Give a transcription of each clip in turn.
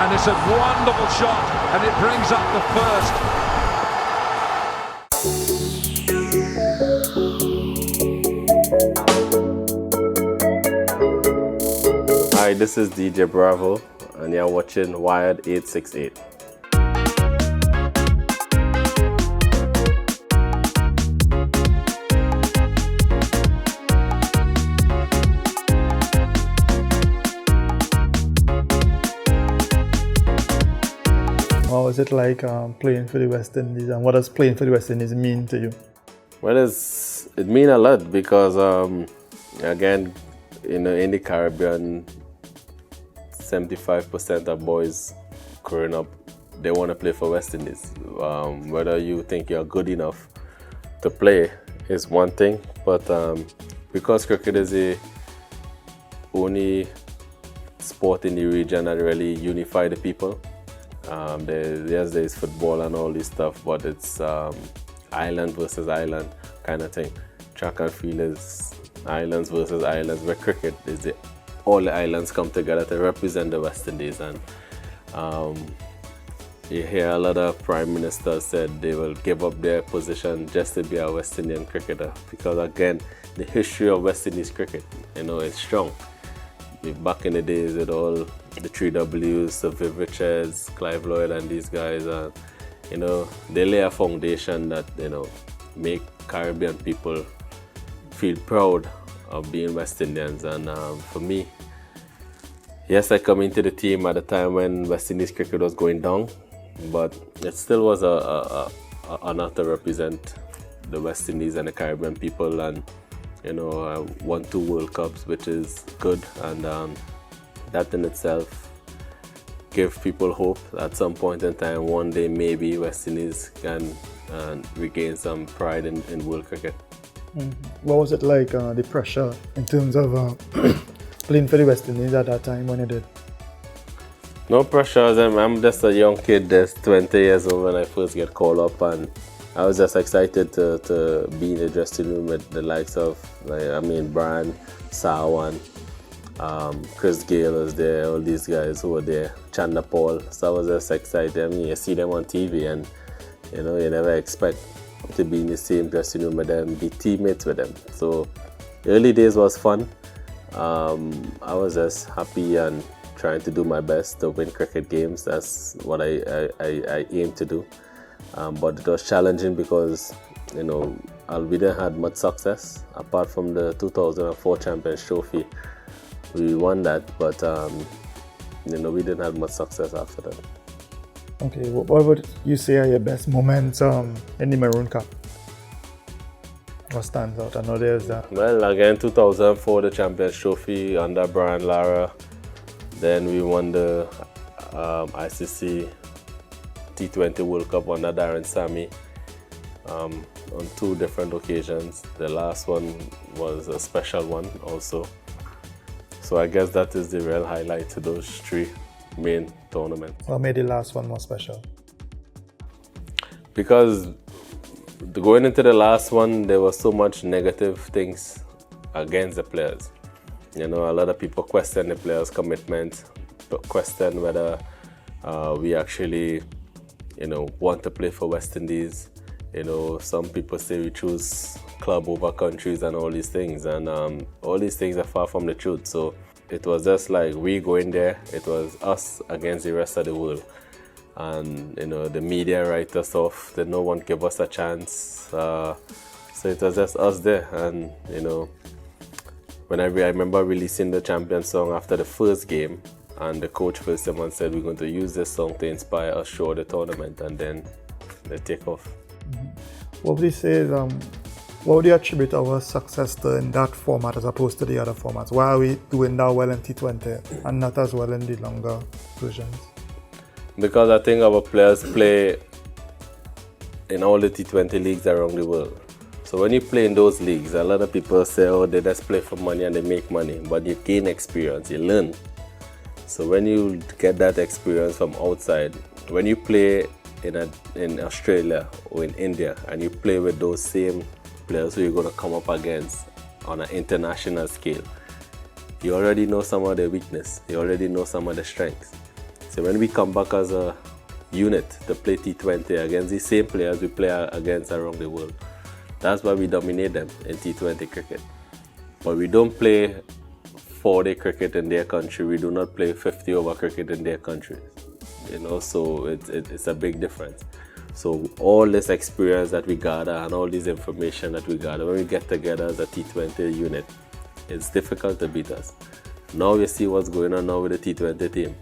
And it's a wonderful shot, and it brings up the first. Hi, this is DJ Bravo, and you're watching Wired 868. What was it like playing for the West Indies, and what does playing for the West Indies mean to you? Well, it means a lot because, again, in the Caribbean, 75% of boys growing up, they want to play for West Indies. Whether you think you're good enough to play is one thing, but because cricket is the only sport in the region that really unify the people. There's football and all this stuff, but it's island versus island kind of thing. Track and field is islands versus islands, where cricket is all the islands come together to represent the West Indies. And you hear a lot of prime ministers said they will give up their position just to be a West Indian cricketer, because again, the history of West Indies cricket, is strong. Back in the days with all the 3Ws, Sir Viv Richards, Clive Lloyd and these guys, they lay a foundation that, make Caribbean people feel proud of being West Indians. And for me, yes, I come into the team at a time when West Indies cricket was going down, but it still was an honor to represent the West Indies and the Caribbean people. And I won 2 World Cups, which is good, and that in itself gives people hope at some point in time. One day, maybe West Indies can regain some pride in world cricket. What was it like, the pressure in terms of playing for the West Indies at that time when you did? No pressure. I'm just a young kid that's 20 years old when I first get called up, and I was just excited to be in the dressing room with the likes of, Brian, Sawan, Chris Gale was there, all these guys who were there, Chanda Paul. So I was just excited. You see them on TV, and you never expect to be in the same dressing room with them, be teammates with them. So the early days was fun. I was just happy and trying to do my best to win cricket games. That's what I aim to do. But it was challenging because, we didn't have much success apart from the 2004 Champions Trophy. We won that, but we didn't have much success after that. Okay, what would you say are your best moments in the Maroon Cup? What stands out? I know there's that. Well, again, 2004, the Champions Trophy under Brian Lara. Then we won the ICC T20 World Cup under Darren Sammy on 2 different occasions. The last one was a special one also. So I guess that is the real highlight to those 3 main tournaments. What made the last one more special? Because going into the last one, there was so much negative things against the players. A lot of people question the players' commitment, question whether we actually want to play for West Indies. Some people say we choose club over countries and all these things, and all these things are far from the truth. So it was just like we going there, it was us against the rest of the world. And the media write us off, that no one give us a chance. So it was just us there. And when I remember releasing the champion song after the first game, and the coach first someone said we're going to use this song to inspire us throughout the tournament, and then they take off. What would you say is, what would you attribute our success to in that format as opposed to the other formats? Why are we doing that well in T20 and not as well in the longer versions? Because I think our players play in all the T20 leagues around the world. So when you play in those leagues, a lot of people say, oh, they just play for money and they make money. But you gain experience, you learn. So when you get that experience from outside, when you play in Australia or in India and you play with those same players who you're going to come up against on an international scale, you already know some of their weakness, you already know some of their strengths. So when we come back as a unit to play T20 against the same players we play against around the world, that's why we dominate them in T20 cricket. But we don't play 4-day cricket in their country. We do not play 50-over cricket in their country. So it's a big difference. So all this experience that we gather and all this information that we gather, when we get together as a T20 unit, it's difficult to beat us. Now you see what's going on now with the T20 team.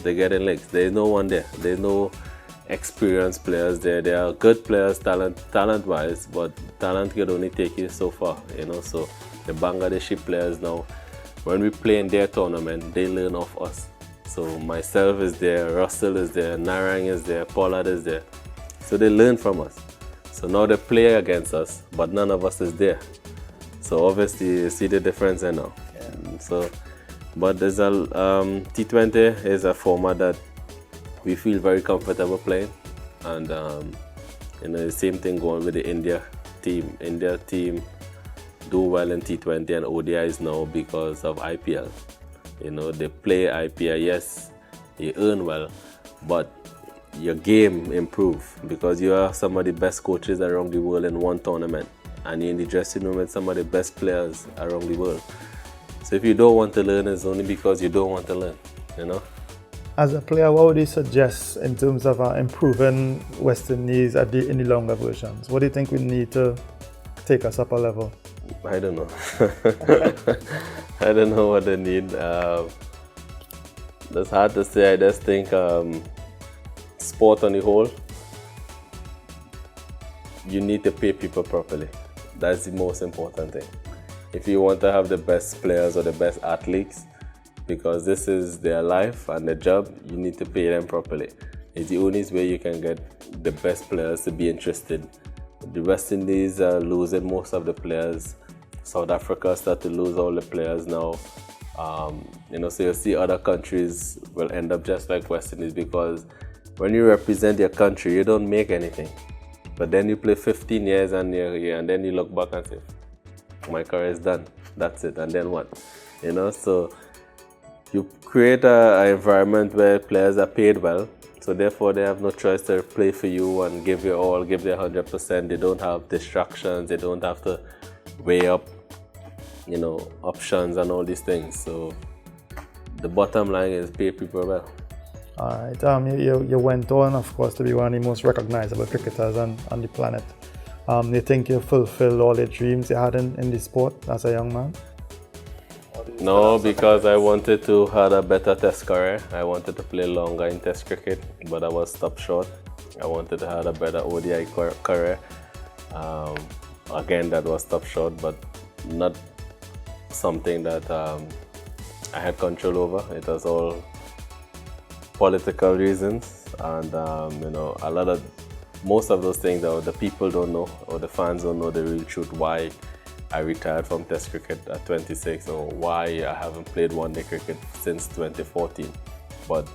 They're getting legs. There's no one there. There's no experienced players there. They are good players, talent-wise, but talent can only take you so far. So the Bangladeshi players now, when we play in their tournament, they learn off us. So myself is there, Russell is there, Narang is there, Pollard is there. So they learn from us. So now they play against us, but none of us is there. So obviously you see the difference there now. Yeah. But there's a T20 is a format that we feel very comfortable playing, and the same thing going with the India team. India team do well in T20 and ODIs now because of IPL. They play IPL, yes, you earn well, but your game improve because you are some of the best coaches around the world in one tournament, and you're in the dressing room with some of the best players around the world. So if you don't want to learn, it's only because you don't want to learn, As a player, what would you suggest in terms of improving West Indies in the longer versions? What do you think we need to take us up a level? I don't know. I don't know what they need. That's hard to say. I just think sport on the whole, you need to pay people properly. That's the most important thing. If you want to have the best players or the best athletes, because this is their life and their job, you need to pay them properly. It's the only way you can get the best players to be interested. The West Indies are losing most of the players. South Africa start to lose all the players now. So you'll see other countries will end up just like West Indies, because when you represent your country, you don't make anything. But then you play 15 years and then you look back and say, my career is done. That's it. And then what? So you create an environment where players are paid well. So therefore, they have no choice to play for you and give you all, give their 100%. They don't have distractions. They don't have to weigh up, options and all these things. So the bottom line is pay people well. All right. You went on, of course, to be one of the most recognizable cricketers on the planet. You think you fulfilled all the dreams you had in the sport as a young man? No, because I wanted to have a better test career. I wanted to play longer in test cricket, but I was stopped short. I wanted to have a better ODI career. Again, that was stopped short, but not something that I had control over. It was all political reasons, and most of those things that the people don't know, or the fans don't know the real truth, why I retired from Test cricket at 26, or why I haven't played one-day cricket since 2014. But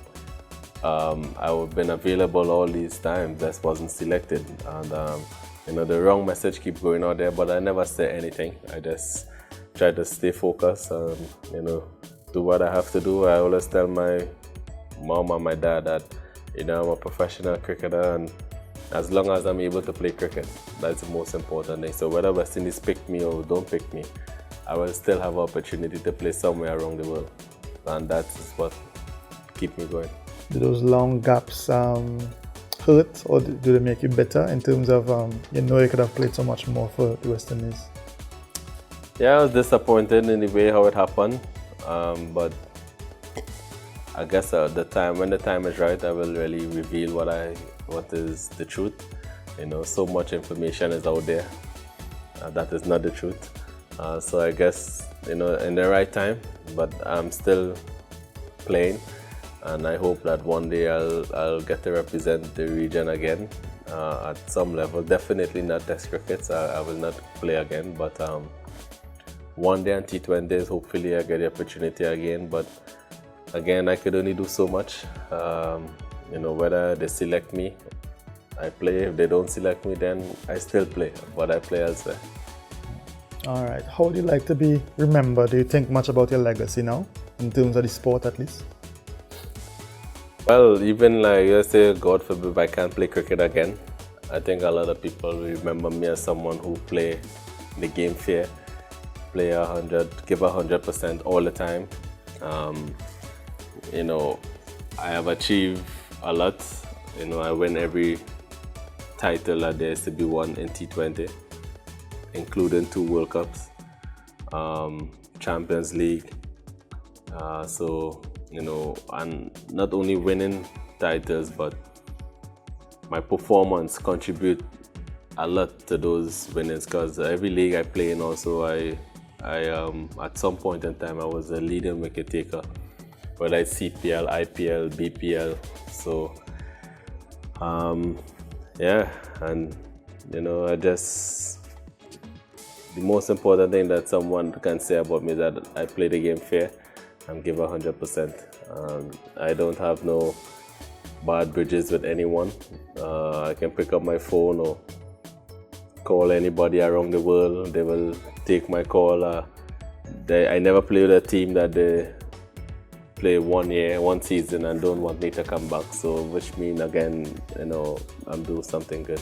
I've been available all these times, just wasn't selected. And the wrong message keep going out there, but I never say anything. I just try to stay focused and do what I have to do. I always tell my mom and my dad that I'm a professional cricketer, and as long as I'm able to play cricket, that's the most important thing. So whether West Indies pick me or don't pick me, I will still have an opportunity to play somewhere around the world, and that's what keep me going. Do those long gaps hurt, or do they make you better in terms of you could have played so much more for the West Indies? Yeah, I was disappointed in the way how it happened, but I guess when the time is right, I will really reveal what is the truth. So much information is out there that is not the truth. So I guess in the right time, but I'm still playing, and I hope that one day I'll get to represent the region again at some level. Definitely not Test cricket. I will not play again, but one day on T20s, hopefully I get the opportunity again. But again, I could only do so much. Whether they select me, I play. If they don't select me, then I still play, but I play elsewhere. All right. How would you like to be remembered? Do you think much about your legacy now, in terms of the sport at least? Well, even like, let's say, God forbid, I can't play cricket again. I think a lot of people remember me as someone who play the game fair, play 100, give 100% all the time. You know, I have achieved a lot. You know, I win every title that there is to be won in T20, including 2 World Cups, Champions League. So, you know, and not only winning titles, but my performance contribute a lot to those winnings, because every league I play in also, I at some point in time I was a leading wicket taker, whether it's CPL, IPL, BPL. So yeah, and you know, the most important thing that someone can say about me is that I play the game fair and give 100%. I don't have no bad bridges with anyone. I can pick up my phone or call anybody around the world. They will take my call. I never play with a team that they play 1 year, 1 season and don't want me to come back. So which means, again, you know, I'm doing something good.